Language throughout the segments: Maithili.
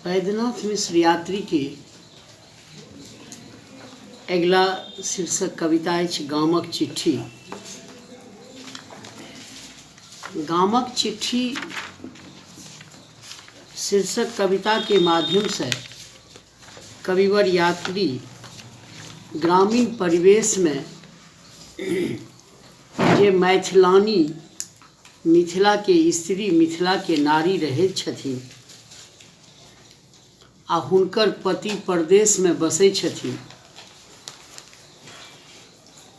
बैद्यनाथ मिश्र यात्री के अगिला शीर्षक कविता अछि गामक चिट्ठी। गामक चिट्ठी शीर्षक कविता के माध्यम से कविवर यात्री ग्रामीण परिवेश में जे मैथिलानी मिथिला के स्त्री मिथिला के नारी रहैत छथिन आ हुनकर पति परदेश में बसै छथिन,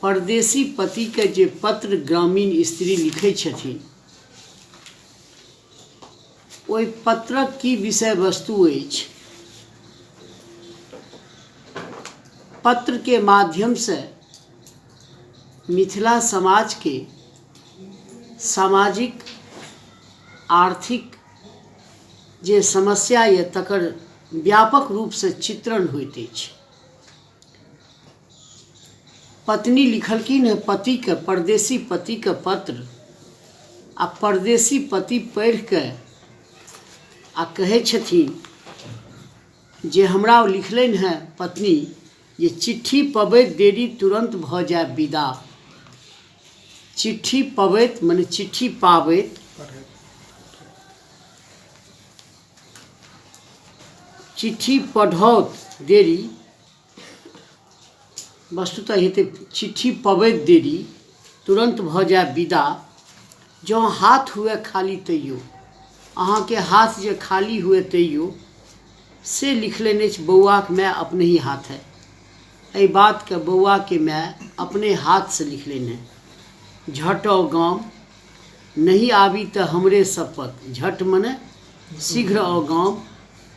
परदेशी पति के जे पत्र ग्रामीण स्त्री लिखै छथिन ओहि पत्रक की विषय वस्तु अछि। पत्र के माध्यम से मिथिला समाज के सामाजिक आर्थिक जे समस्या ये तकर व्यापक रूप से चित्रण होइत अछि। पत्नी लिखलखिन है पति के, परदेशी पति के पत्र, आ परदेशी पति पढ़ि के आ कहै छथिन जे हमरा लिखलनि है पत्नी जे चिट्ठी पबैत देरी तुरंत भ जाय विदा। चिट्ठी पबैत माने चिट्ठी पाबैत, चिट्ठी पढ़ौत देरी, वस्तुतः हेतै चिट्ठी पबैत देरी तुरंत भ जाय विदा। जँ हाथ हुए खाली तैयो, अहाँ के हाथ जे खाली हुए तैयो, से लिखलनि अछि बौआक माय अपने ही हाथ है। एहि बात के बौआ के माय अपने हाथ से लिखलनि है। झट आओ गाम नहीं आबी त हमरे शपथ। झट मने शीघ्र आओ गाम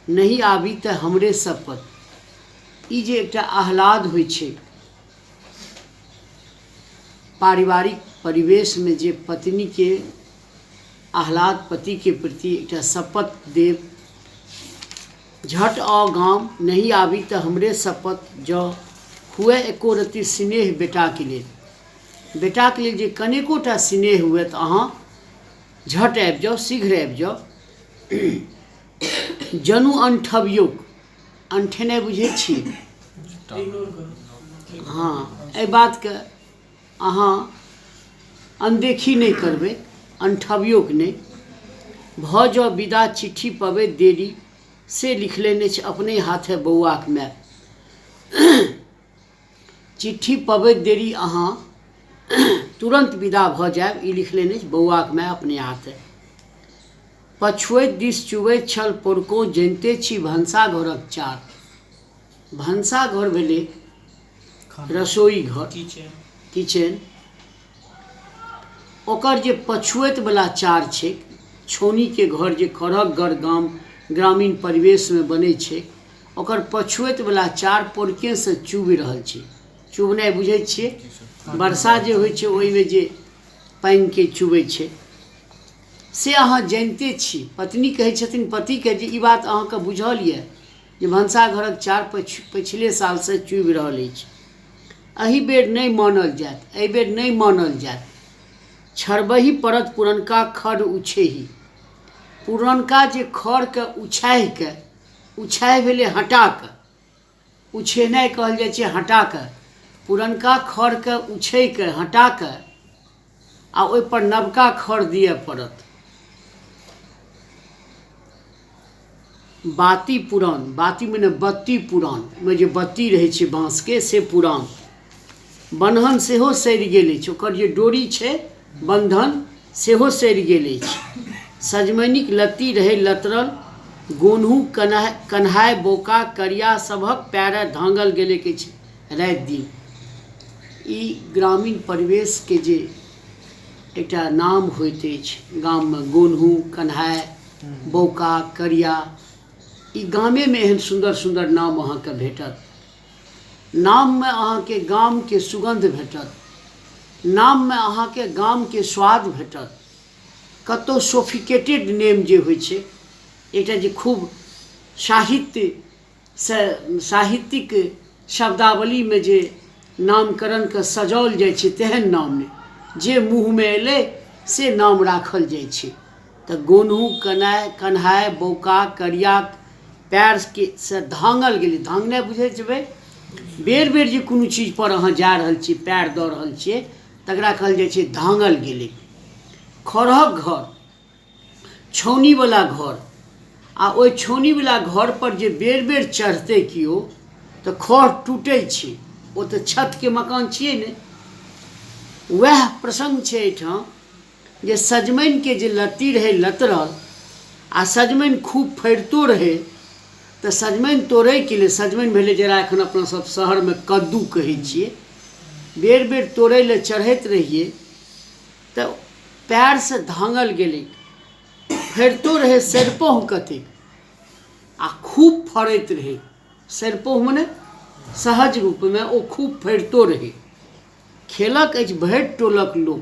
नहीं आबी त हमरे शपथ। ई जे एकटा आह्लाद होइ छै पारिवारिक परिवेश में, जे पत्नी के आह्लाद पति के प्रति एकटा शपथ देव। झट आओ गाम नहीं आबी त हमरे शपथ। जो हुए एको रति स्नेह बेटा के लेल, बेटा के लेल जे कनेकोटा स्नेह हुए त अहाँ झट आबि जाओ, शीघ्र आबि जाओ। जनु अंठबियोग, अंठेनाइ बुझै छी? हाँ, एहि बात के अहाँ अनदेखी नहीं करबै, अंठबियोग नहीं। भ जाओ विदा चिट्ठी पबैत देरी, से लिखलनि अछि अपने हाथे बौआक माय। चिट्ठी पबैत देरी अहाँ तुरंत विदा भ जायब, ई लिखलनि अछि बौआक माय अपने हाथे। पछुएत दिस चुबैत छल पोरको, जनिते छी भनसाघरक चार। भनसाघर भेलै रसोई घर, किचन। ओकर जे पछुएत वाला चार छै, छोनी के घर जे खरहगर गाम ग्रामीण परिवेश में बनै छै, ओकर पछुएत वाला चार पोरके से चुबि रहल छै। चुबनाइ बुझै छियै? वर्षा जे होइ छै ओहि में जे पानि के चुबै छै, से अहाँ जानिते छी। पत्नी कहै छथिन पति के जे ई बात अहाँके बुझल यऽ जे भनसाघरक चार पछिले साल से चुबि रहल अछि। एहि बेर नहीं मानल जायत, एहि बेर नहीं मानल जायत। छरबही पड़त पुरनका खड़ उछेही। पुरनका जे खड़ के उछाहि के, उछाहि भेलै हटा के, उछेनाइ कहल जाइ छै हटा के। पुरनका खड़ के उछै के हटा के आ ओहि पर नवका खड़ दिए पड़त। बाती पुरान, बाती मने बत्ती पुरान, में जे बत्ती रहै छै बाँस के, से पुरान। बन्हन सेहो सड़ि गेल अछि, ओकर जे डोरी छै बंधन सेहो सड़ि गेल अछि। सजमनिक लत्ती रहै लतरल, गोनहु कन्हाय बोका करिया सभक पैरे धांगल गेले अछि राति दिन। ई ग्रामीण परिवेश के जे एकटा नाम होइत अछि गाम में, गोनहु कन्हाय बौका करिया, ई गामे में एहन सुंदर सुंदर नाम अहाँके भेटत। नाम में अहाँके गाम के सुगंध भेटत, नाम में अहाँके गाम के स्वाद भेटत। कतौ सोफिकेटेड नेम जे होइ छै, एकटा जे खूब साहित्य से साहित्यिक शब्दावली में जे नामकरण के सजाओल जाइ छै, तेहन नाम नहि। जे मुँह में एलै से नाम राखल जाइ छै। तऽ गोनहु कन्हाय बौका करिया पैर के से धांगल गेलै। धांगनाइ बुझै जेबै, बेर बेर जे कोनो चीज पर अहाँ जा रहल छी, पैर दऽ रहल छियै, तकरा कहल जाइ छै धांगल गेलै। खरहक घर, छौनीवला घर, आ ओहि छौनीवला घर पर जे बेर बेर चढ़तै केओ तऽ खढ़ टूटै छै। ओ तऽ छतके मकान छियै ने। वएह प्रसङ्ग छै एहिठाम जे सजमनिके जे लत्ती रहै लतरल आ सजमनि खूब फड़ितो रहै, तऽ सजमनि तोड़ैके लिए, सजमनि भेलै जकरा एखन अपनासभ शहरमे कद्दू कहै छियै, बेर बेर तोड़ै लए चढ़ैत रहिए तऽ पैरसँ धांगल गेलै। फड़ितो रहै सरिपह कतेक आ खूब फड़ैत रहै। सरिपह मने सहज रूपमे ओ खूब फड़ितो रहै। खेलक अछि भरि टोलक लोक,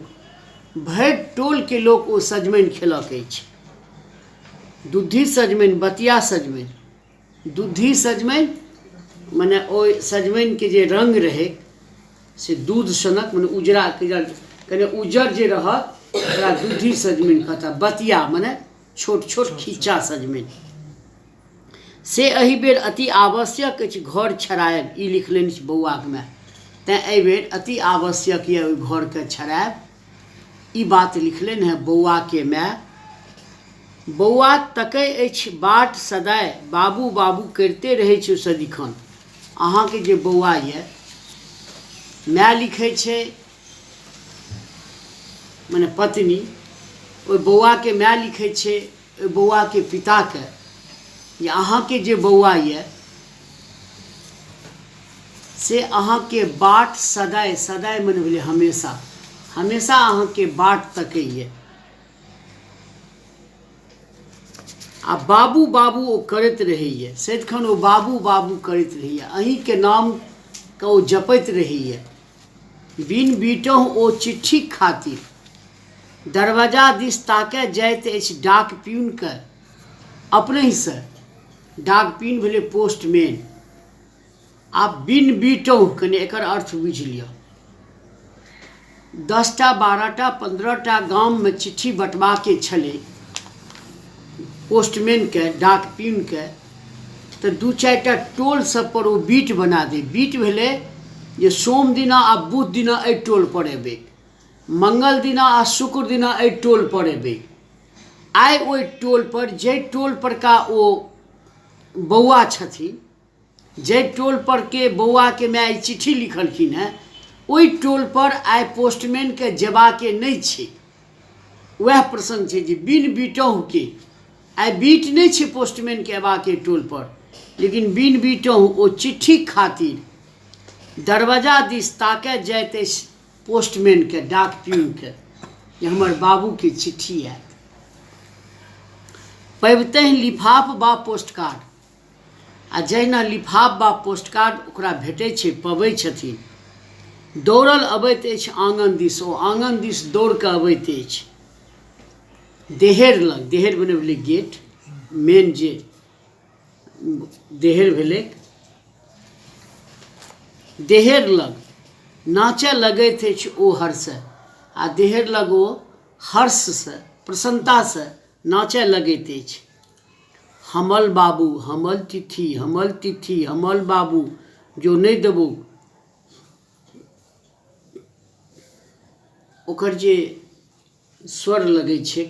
भरि टोलके लोक ओ सजमनि खेलक अछि। दुधी सजमनि, बतिया सजमनि। दुधी सजमनि मने ओहि सजमनिके जे रङ्ग रहै से दूध सनक, मने उजरा, कने उज्जर जे रहत ओकरा दुधी सजमनि कहता। बतिया मने छोट छोट खीचा सजमनि। से एहि बेर अति आवश्यक अछि घर छरायब, ई लिखलनि अछि बौआके माय। तैँ एहिबेर अति आवश्यक यऽ ओहि घरके छरायब, ई बात लिखलनि हेँ बौआके माय। बौआ तकै अछि बाट सदाय, बाबू बाबू करिते रहै छै सदिखन। अहाँके जे बौआ यऽ, माय लिखै छै मने पत्नी, ओहि बौआके माय लिखै छै ओहि बौआके पिताके जे अहाँके जे बौआ यऽ से अहाँके बाट सदाय, सदाय मने भेलै हमेशा, हमेशा अहाँके बाट तकैए। आ बाबू बाबू ओ करैत रहैए, सदिखन ओ बाबू बाबू करैत रहैए, अहीँके नामके ओ जपैत रहैए। बिन बीटहु ओ चिट्ठी खातिर, दरवाजा दिस ताकय जाइत अछि डाक पियूनके अपनहिसँ। डाक पियून भेलै पोस्टमैन। आब बिन बीटहु, कनि एकर अर्थ बुझि लिअ। 10टा 12टा 15टा गाममे चिट्ठी बँटबाके छलै पोस्टमैनके, डाक पियूनके, तऽ 2-4टा टोल सब पर ओ बीट बना दे। बीट भेलै जे सोम दिना आ बुध दिना एहि टोल पर एबै, मंगल दिना आ शुक्र दिना एहि टोल पर एबै। आइ ओहि टोल पर, जाहि टोल परका ओ बौआ छथिन, जाहि टोल पर के बौआके माय ई चिट्ठी लिखलखिन हेँ, ओहि टोल पर आइ पोस्टमैनके जेबाके नहि छै। वएह प्रसङ्ग छै जे बिन बीटहुके, आइ बीट नहि छै पोस्टमैनके अयबाके टोल पर, लेकिन बिन बीटहु ओ चिट्ठी खातिर दरवाजा दिस ताकय जाइत अछि पोस्टमैनके, डाक पियूनके, जे हमर बाबूके चिट्ठी आयत। पबितहि लिफाफ बा पोस्टकार्ड, आ जहिना लिफाफ बा पोस्टकार्ड ओकरा भेटै छै, पबै छथिन, दौड़ल अबैत अछि आँगन दिस। ओ आँगन दिस दौड़ कऽ अबैत अछि। देहेर लग, देहेर बने भेलै गेट, मेन जे देहेर भेलै, देहेर लग नाचय लगैत अछि ओ हर्षसँ, आ देहेर लग ओ हर्षसँ, प्रसन्नतासँ नाचय लगैत अछि। हमल बाबू, हमल तिथि, हमल तिथि, हमल बाबू, जो नहि देबौ। ओकर जे स्वर लगै छै,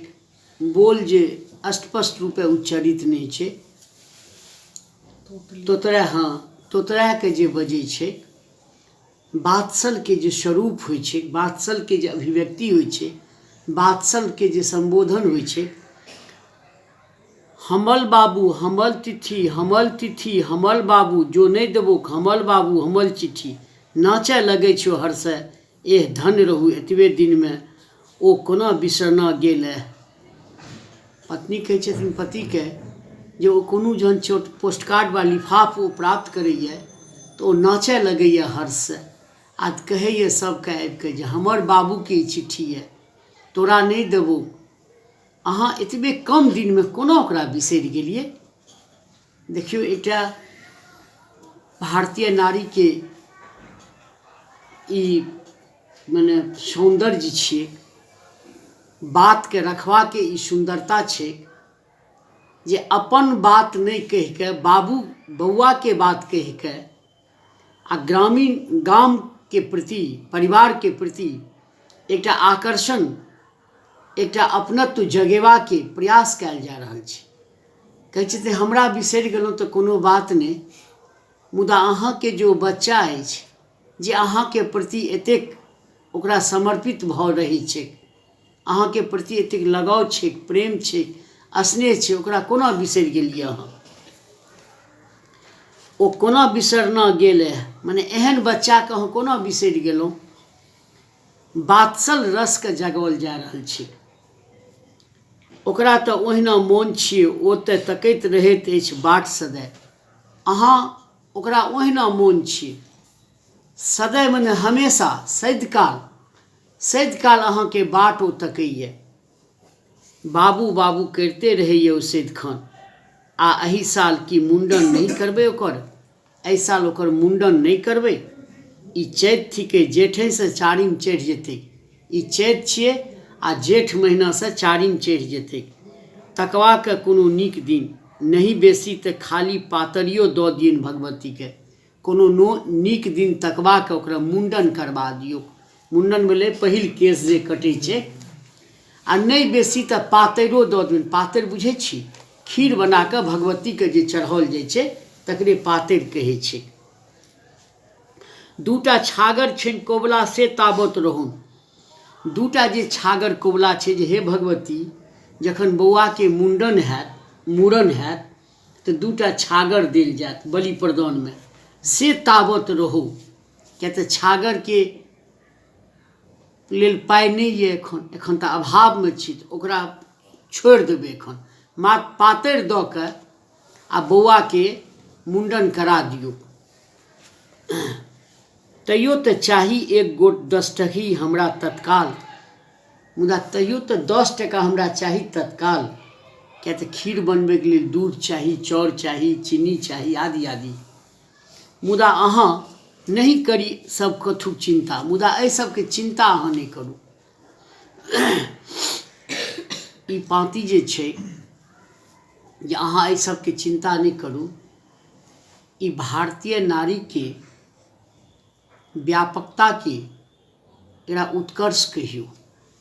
बोल जे स्पष्ट रूपे उच्चरित नहि छै, तोतरा, हाँ, तोतराके जे बजै छै, वात्सल्यके जे स्वरूप होइ छै, वात्सल्यके जे अभिव्यक्ति होइ छै, वात्सल्यके जे संबोधन होइ छै, हमल बाबू, हमल तिथि, हमल तिथि, हमल बाबू, जो नहि देबो, हमल बाबू, हमल चिट्ठी, नाचय लगै छै हर्षे। एह धन्य रहू एतबे दिनमे ओ कोना बिसरना गेल। पत्नी कहै छथिन पतिके जे ओ कोनो जहन छोट पोस्टकार्ड वा लिफाफ ओ प्राप्त करैए तऽ ओ नाचय लगैए हर्षसँ, आ कहैए सबके आबि कऽ जे हमर बाबूके ई चिट्ठी यऽ, तोरा नहि देबौ। अहाँ एतबे कम दिनमे कोना ओकरा बिसरि गेलिए। देखियौ, एकटा भारतीय नारीके ई मने सौन्दर्य छियै, बातके रखबाके ई सुन्दरता छै जे अपन बात नहीं कह के बाबू बौआ के बात कह के आ ग्रामीण गाम के प्रति परिवार के प्रति एकटा आकर्षण एकटा अपनत्व जगेवा के प्रयास कयल जा रहल छै। कहै छै हमरा बिसरि गेलहुँ तऽ कोनो बात नहीं, मुदा अहाँ के जो बच्चा अछि जे अहाँ के प्रति एतेक ओकरा समर्पित भऽ रही छै, अहाँ के प्रति एतेक लगाव छै, प्रेम छै, स्नेह छै, ओकरा कोना बिसरि गेलियै अहाँ। ओ कोना बिसरना गेल है, मने एहन बच्चा के अहाँ कोना बिसरि गेलहुँ। बात्सल रस के जगाओल जा रहल छै। ओकरा तऽ ओहिना मोन छियै, ओ तऽ तकैत रहैत अछि बाट सदै। अहाँ ओकरा ओहिना मोन छियै सदै, मने हमेशा सदिकाल अहाँ के बाट ओ तकैए। बाबू बाबू करते रहैए ओ सदिखन। आ एहि साल की मुंडन नहीं करबै ओकर, एहि साल ओकर मुंडन नहीं करबै। ई चैत थिके, जेठे से चारिम चढ़ि जेतै। ई चैत छियै आ जेठ महीना से चारिम चढ़ि जेतै। तकवा के कोनो नीक दिन नहीं, बेसी तऽ खाली पातरियो दऽ दियनि भगवती के। कोनो नीक दिन तकवा के ओकरा मुंडन करवा दियौ। मुंडन भेलै पहिल केश जे कटै छै, आ नहीं बेसी तऽ पातरियो दऽ दियौन। पातरि बुझै छी, खीर बना कऽ भगवती के जे चढ़ाओल जाइ छै तकरे पातरि कहै छै। दूटा छागर छनि कोबला से ताबत रहून। दूटा जे छागर कोबला छै जे हे भगवती जखन बौआ के मुंडन हैत, मूड़न हैत तऽ दूटा छागर देल जायत बलि प्रदान में, से ताबत रहू। किया तऽ छागर के लेल पाइ नहीं ये एखन तऽ अभाव में छी, तऽ ओकरा छोड़ि देबै एखन। मात्र पातरि दऽ कऽ आ बौआ के मुंडन करा दियौ। तैयो तऽ चाही एक गोट 10 टकी हमरा तत्काल, मुदा तैयो तऽ 10 टका हमरा चाही तत्काल। क्या तऽ खीर बनबै के लेल दूध चाही, चाउर चाही, चीनी चाही, आदि आदि। मुदा अहाँ नहीं करी सब कथुक चिंता, मुदा एहि सब के चिंता अहाँ नहीं करू। ई पाँति जे छै जे अहाँ एहि सब के चिंता नहीं करू। ई भारतीय नारी के व्यापकता के एकरा उत्कर्ष कहियो।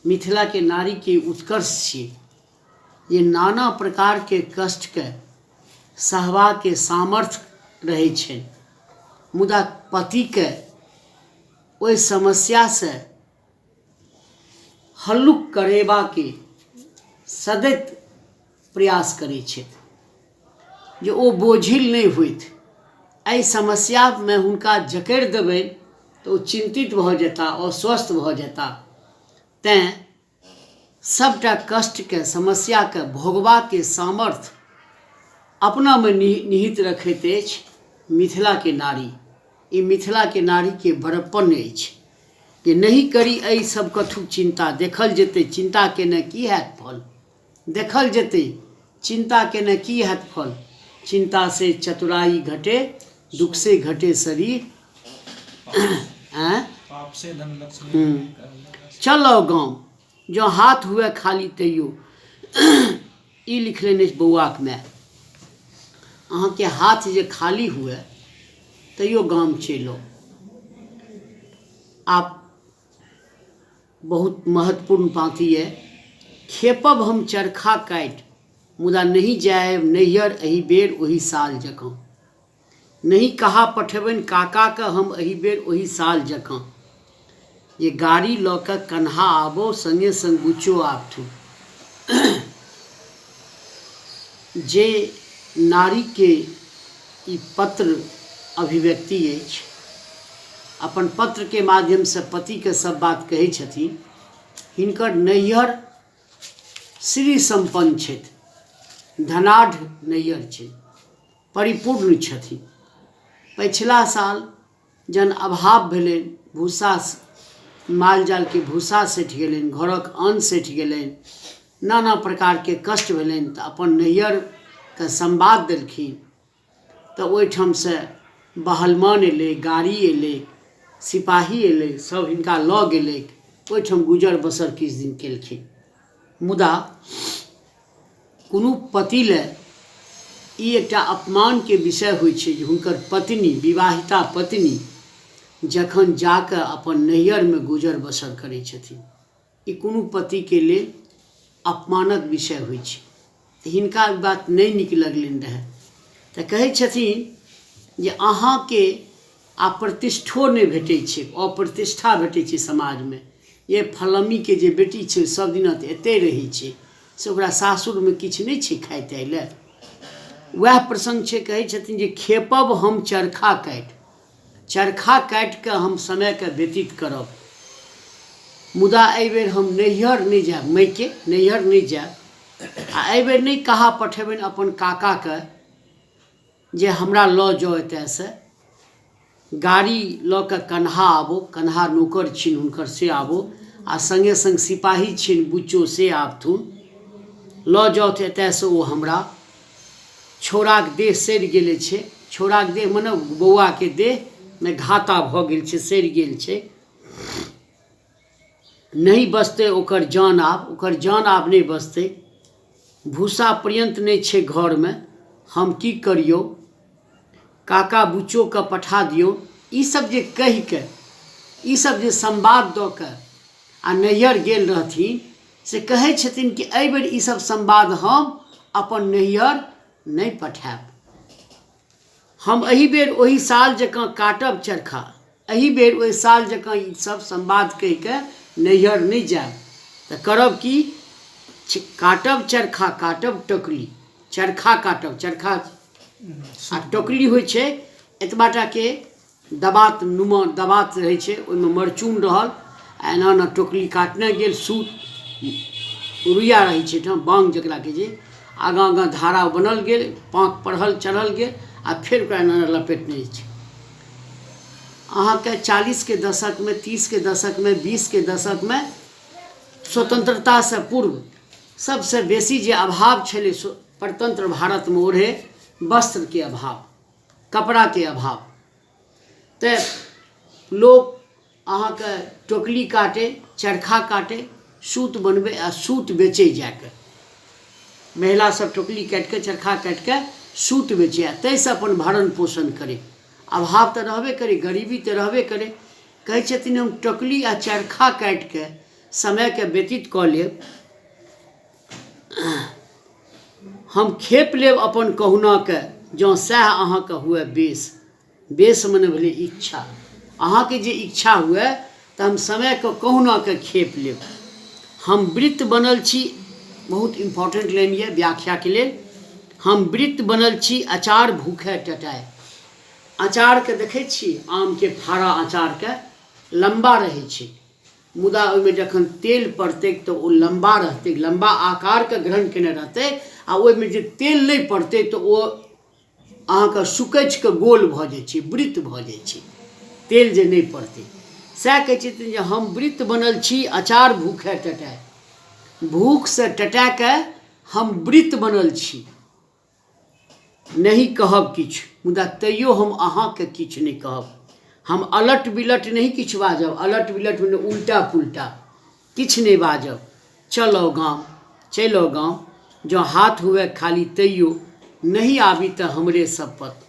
मिथिला के नारी के उत्कर्ष छियै। ये नाना प्रकार के कष्ट के सहवा के सामर्थ्य रहै छै, मुदा पति के ओहि समस्या से हल्लुक करेबा के सदैत प्रयास करै छै जे ओ बोझिल नहीं होइत। एहि समस्या में हुनका जकड़ि देबै तऽ ओ चिंतित भऽ जेता, अस्वस्थ भऽ जेता। तैं सबटा कष्ट के समस्या के भोगबा के सामर्थ्य अपना में निहित रखैत अछि मिथिला के नारी। ई मिथिला के नारी के बड़प्पन अछि जे नहीं करी एहि सब कथुक चिंता। देखल जेतै चिंता केने की हैत फल, देखल जेतै चिंता केने की हैत फल। चिंता से चतुराई घटे, दुख से घटे शरीर। पाप से धन लक्ष्मी। चलो गाँव जो हाथ हुए खाली तैयो। ई लिख लेने बौआ के माय, अहाँ के हाथ जे खाली हुए तैयो गाम चलो। आप बहुत महत्वपूर्ण पाँति है। खेपब हम चरखा काटि, मुदा नहीं जायब नैहर एहि बेर ओहि साल जकाँ। नहीं कहा पठेबनि काका के हम एहि बेर ओहि साल जकाँ। ये गाड़ी लऽ कऽ कन्हा आबो, संगे संग गुचो आबथु। जे नारी के ई पत्र अभिव्यक्ति अछि, अपन पत्र के माध्यम से पति के सब बात कहै छथिन। हिनकर नैहर श्री संपन्न छथि, धनाढ़ नैहर छै, परिपूर्ण छथिन। पिछला साल जन अभाव भेलनि, भूसा माल जाल के भूसा सठि गेलनि, घरक अन्न सठि गेलनि, नाना प्रकार के कष्ट भेलनि, तऽ अपन नैहर के संवाद देलखिन। तऽ ओहिठाम से बहलमान एलै, गाड़ी एलै, सिपाही एलै, सब हिनका लऽ गेलै। ओहिठाम गुजर बसर किछु दिन केलखिन। मुदा कोनो पति ले ई एकटा अपमानके विषय होइ छै जे हुनकर पत्नी, विवाहिता पत्नी जखन जाकऽ अपन नैहरमे गुजर बसर करै छथिन, ई कोनो पतिके लेल अपमानक विषय होइ छै। तऽ हिनका ई बात नहि नीक लगलनि रहै, तऽ कहै छथिन जे अहाँके प्रतिष्ठो नहि भेटै छै, अप्रतिष्ठा भेटै छै समाजमे। ये फलम्मीके जे बेटी छै सबदिना तऽ एतै रहै छै, से ओकरा सासुरमे किछु नहि छै खाइ ताइ लए। वएह प्रसङ्ग छै, कहै छथिन जे खेपब हम चरखा काटि कऽ हम समयके व्यतीत करब, मुदा एहिबेर हम नैहर नहि जायब, मायके नैहर नहि जायब। आ एहिबेर नहि कहा पठेबनि अपन काकाके जे हमरा लऽ जाउ एतयसँ, गाड़ी लऽ कऽ कन्हा आबो, कन्हा नौकर छिन हुनकर से आबो, आ सङ्गे सङ्ग सिपाही छिन बुच्चो से आबथुन, लऽ जाउ तऽ एतयसँ ओ हमरा छौड़ाक देह सड़ि गेल छै, छौड़ाक देह मने बौआके देहमे घाता भऽ गेल छै, सड़ि गेल छै, नहीं बचतै ओकर जान आब नहीं बचतै, भूसा पर्यन्त नहीं छै घरमे, हम की करियौ, काका बुच्चोके पठा दियौ। ई सब जे कहि के, ई सब जे संवाद दऽ कऽ आ नैहर गेल रहथिन, से कहै छथिन कि एहि बेर ई सब संवाद हम अपन नैहर नहीं पठायब, हम एहि बेर ओहि साल जकाँ काटब चरखा, एहि बेर ओहि साल जकाँ ई सब संवाद कहि के नैहर नहीं जायब। तऽ करब की, काटब चरखा, काटब टोकली, चरखा काटब, चरखा आ टोकली होइ छै एतबाटाके दबात नुमा दबात रहै छै, ओहिमे मरचून रहल, आ एना एना टोकली काटने गेल, सूत रुइया रहै छै ठाम, बांग जकरा कहै छै, आगाँ आगाँ धारा बनल गेल, पाँख पढ़ल चढ़ल गेल, आ फेर ओकरा एना एना लपेटने छै। अहाँके 40के दशकमे, 30के दशकमे, 20के दशकमे स्वतंत्रतासँ पूर्व सबसँ बेसी जे अभाव छलै परतंत्र भारतमे, ओ रहै वस्त्रके अभाव, कपड़ाके अभाव। तऽ लोक अहाँके टोकली काटे, चरखा काटे, सूत बनबै आ सूत बेचै जाके, महिला सब टोकली काटिके चरखा काटिके सूत बेचै, आ ताहिसँ अपन भरण पोषण करे। अभाव तऽ रहबे करे, गरीबी तऽ रहबे करे। कहै छथिन हम टोकली आ चरखा काटिके समयके व्यतीत कऽ लेब, हम खेप लेब अपन कहुनाके, जँ सएह अहाँके हुए बेस, बेस मने भेलै इच्छा, अहाँके जे इच्छा हुए तऽ हम समयके कहुनाके खेप लेब। हम वृत्त बनल छी, बहुत इम्पोर्टेंट लाइन यऽ व्याख्याके लेल, हम वृत्त बनल छी अचार भूखे टटाए। अचारके देखै छी, आमके फाड़ा अचारके लम्बा रहै छै, मुदा ओहिमे जखन तेल पड़तै तऽ ओ लम्बा रहतै, लम्बा आकारके ग्रहण केने रहतै, आ ओहिमे जे तेल नहि पड़तै तऽ ओ अहाँके सुकैछ कऽ गोल भऽ जाइ छै, वृत्त भऽ जाइ छै, तेल जे नहि पड़तै। सएह कहै छथिन जे हम वृत्त बनल छी अचार भूखे टटाए, भूखसँ टटाके हम वृत्त बनल छी, नहीं कहब किछु, मुदा तैयो हम अहाँके किछु नहीं कहब, हम अलट बिलट नहीं किछु बाजब, अलट बिलट मने उल्टा पुल्टा किछु नहीं बाजब, चलो गाम, चलो गाम, जँ हाथ हुए खाली तैयो नहीं आबी तऽ हमरे शपथ।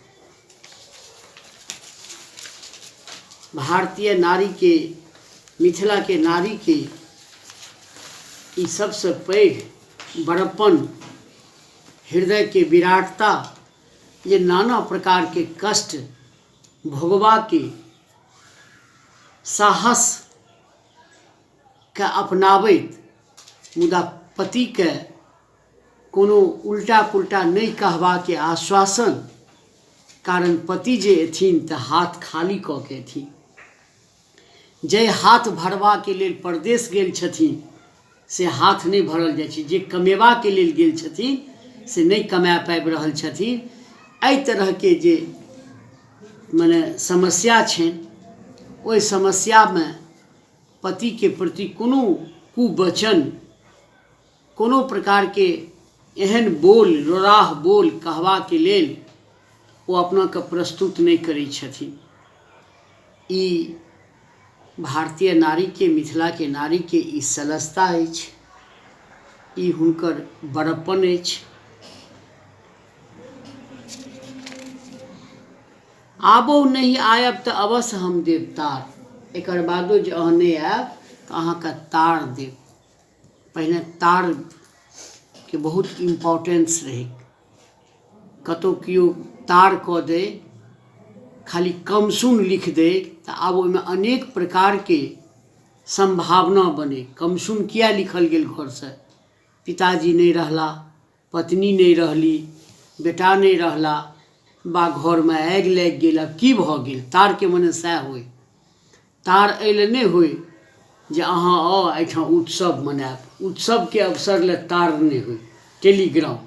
भारतीय नारी के, मिथिला के नारी के ई सबसे पैघ बड़प्पन, हृदय के विराटता, जे नाना प्रकार के कष्ट भोगवा के साहस के अपनाबैत, मुदा पति के कोनो उल्टा पुल्टा नहीं कहबाके आश्वासन, कारण पति जे एथिन तऽ हाथ खाली कऽ के एथिन, जे हाथ भरबाके लेल परदेश गेल छथिन से हाथ नहीं भरल जाइ छै, जे कमेबाके लेल गेल छथिन से नहीं कमा पाबि रहल छथिन। एहि तरहके जे मने समस्या छनि, ओहि समस्यामे पतिके प्रति कोनो कुवचन, कोनो प्रकारके एहन बोल, रोराह बोल कहबाके लेल ओ अपनाके प्रस्तुत नहीं करै छथिन। ई भारतीय नारी के, मिथिला के नारी के ई सलसता अछि, ई हुनकर बड़प्पन अछि। आबो नहीं आयब तऽ अवश्य हम देब तार। एकर बादो जे अहाँ नहीं आयब तऽ अहाँके तार देब। पहिने तारके बहुत इम्पोर्टेंस रहै। कतहु केओ तार कऽ दे, खाली कमसुन लिख दे तऽ आब ओहिमे अनेक प्रकारके संभावना बने। कमसुन किया लिखल गेल घरसँ? पिताजी नहीं रहला, पत्नी नहीं रहली, बेटा नहीं रहला, बा घरमे आगि लागि गेल, आब की भऽ गेल? तारके मने सएह होय। तार एहि लेल नहि होय जे अहाँ आउ एहिठाम उत्सव मनायब। उत्सवके अवसर ले तार नहीं होय। टेलीग्राम,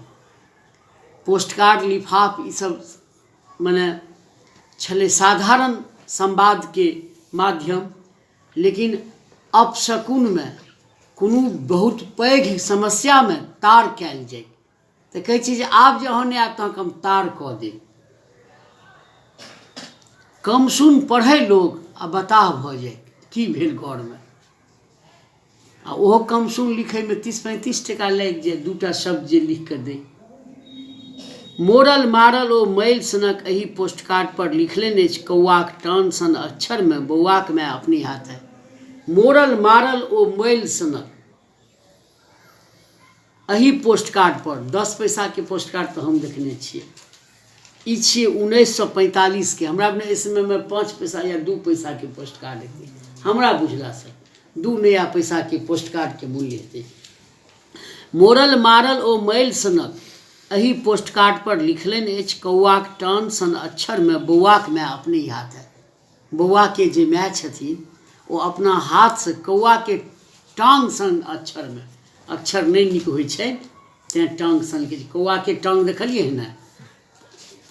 पोस्टकार्ड, लिफाफ ईसभ मने छलै साधारण संवादके माध्यम। लेकिन अपशकुनमे कोनो बहुत पैघ समस्यामे तार कयल जाय तऽ कहै छी जे आब जे अहाँ नहि आयब तऽ अहाँके हम तार कऽ देब। कमसुन पढ़ै लोग आ बताह भऽ जाय की भेल घरमे। आ ओहो कमसुन लिखैमे 30-35 टका लागि जाय दूटा शब्द जे लिख कऽ दै। मोरल मारल ओ मैल सनक एही पोस्टकार्ड पर लिखलनि अछि कौआक टान सन अक्षरमे बौआक माय अपने हाथ है। मोरल मारल ओ मैल सनक एही पोस्टकार्ड पर 10 पैसाके पोस्टकार्ड तऽ हम देखने छियै। ई छियै 1945 के। हमरा अपने इस समय में 5 पैसा या 2 पैसा के पोस्टकार्ड हेतै हमरा बुझलासँ। 2 नया पैसा के पोस्टकार्ड के मूल्य हेतै। मोरल मारल ओ मैल सनक एही पोस्टकार्ड पर लिखलनि अछि कौआक टान सन अक्षरमे बौआक माय अपने हाथ है। बौआ के जे माय छथिन ओ अपना हाथ से कौआ के टांग सन अक्षरमे, अक्षर नहीं नीक होइ छै तैं टांग सन के। कौआ के टांग देखलियै ने,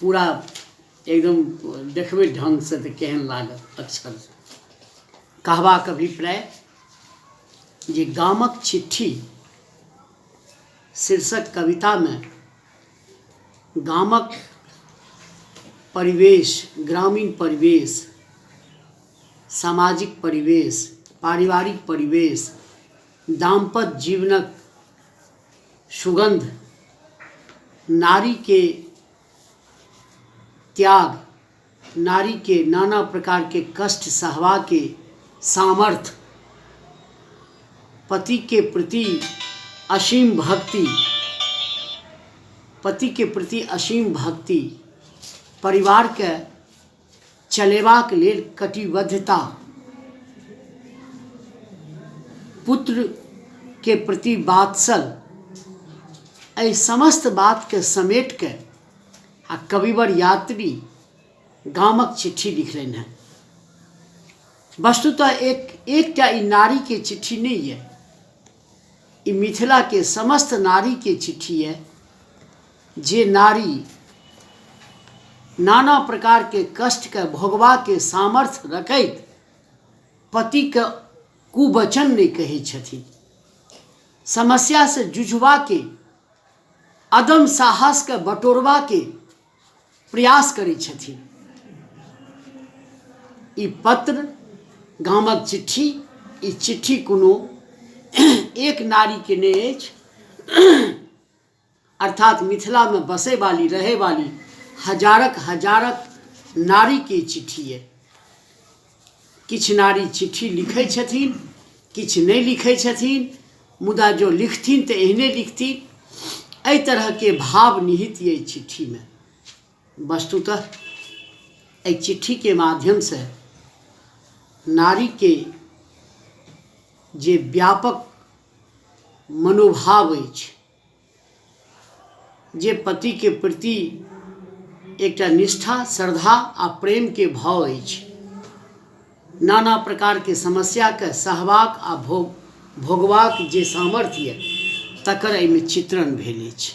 पूरा एकदम देखबै ढंग से तऽ केहन लागत अक्षर से। कहबाक अभिप्राय जे गामक चिट्ठी शीर्षक कविता में गामक परिवेश, ग्रामीण परिवेश, सामाजिक परिवेश, पारिवारिक परिवेश, दाम्पत्य जीवनक सुगंध, नारी के त्याग, नारी के नाना प्रकार के कष्ट सहवा के सामर्थ्य, पति के प्रति असीम भक्ति, पति के प्रति असीम भक्ति, परिवार के चलेबाक लेल कटिबद्धता, पुत्र के प्रति वात्सल, एहि समस्त बात के समेट के आ कविवर यात्री गामक चिट्ठी लिखलनि हैं। वस्तुतः एकटा ई नारी के चिट्ठी नहीं है, ई मिथिला के समस्त नारी के चिट्ठी है जे नारी नाना प्रकार के कष्ट के भोगवा के सामर्थ्य रखैत पति के कुवचन नहीं कहै छथिन, समस्या से जुझवा के अदम साहस के बटोरवा के प्रयास करै छथिन। ई पत्र गामक चिट्ठी, ई चिट्ठी कोनो एक नारी के नहीं अछि, अर्थात मिथिला में बसे वाली रहे वाली हजारक नारी के चिट्ठी है। किछ नारी चिट्ठी लिखै छथिन, किछ नहीं लिखै छथिन, मुदा जो लिखथिन तो एहने लिखथिन। एहि तरह के भाव निहित ये चिट्ठी में। वस्तुतः एहि चिट्ठी के माध्यम से नारी के जे व्यापक मनोभाव अछि, जे पति के प्रति एकटा निष्ठा, श्रद्धा आ प्रेम के भाव अछि, नाना प्रकार के समस्या के सहवाक आ भोगवाक जे सामर्थ्य तकर एहिमे चित्रण भेल अछि।